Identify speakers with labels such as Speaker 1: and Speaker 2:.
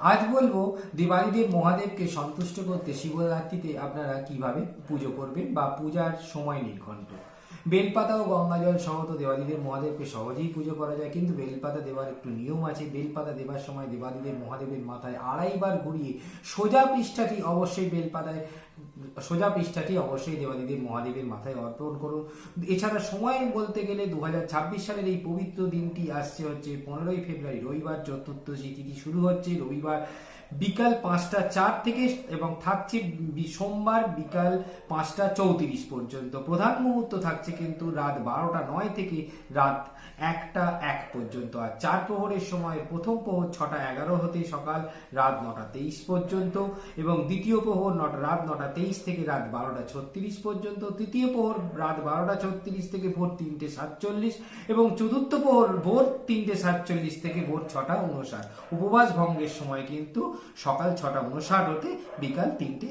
Speaker 1: আজ বলবো দেবাদিদেব মহাদেবকে সন্তুষ্ট করতে শিবরাত্রিতে আপনারা কিভাবে পুজো করবেন বা পূজার সময় নির্ঘণ্ট। বেলপাতা ও গঙ্গাজল সহ তো দেবাদিদেব মহাদেবকে সহজেই পুজো করা যায়, কিন্তু বেলপাতা দেওয়ার একটু নিয়ম আছে। বেলপাতা দেওয়ার সময় দেবাদিদেব মহাদেবের মাথায় আড়াইবার ঘুরিয়ে সোজা পৃষ্ঠাটি অবশ্যই দেবাদিদেব মহাদেবের মাথায় অর্পণ করুন। এছাড়া সময় বলতে গেলে 2026 সালের এই পবিত্র দিনটি আসছে হচ্ছে 15ই ফেব্রুয়ারি রবিবার, চতুর্দশী তিথি শুরু হচ্ছে রবিবার বিকাল 5টা 4 থেকে এবং থাকছে সোমবার বিকাল 5টা 34 পর্যন্ত। প্রধান মুহূর্ত থাকছে কিন্তু রাত 12টা 9 থেকে রাত 1টা 1 পর্যন্ত। আর চার প্রহরের সময় প্রথম প্রহর 6টা 11 হতে সকাল রাত 9টা 23 পর্যন্ত, এবং দ্বিতীয় প্রহর রাত 9টা 23 থেকে রাত 12টা 36 পর্যন্ত, তৃতীয় প্রহর রাত 12টা 36 থেকে ভোর 3টে 47, এবং চতুর্থ প্রহর ভোর 3টে 47 থেকে ভোর 6টা 59। উপবাস ভঙ্গের সময় কিন্তু সকাল 6টা 59 হতে বিকাল 3টে।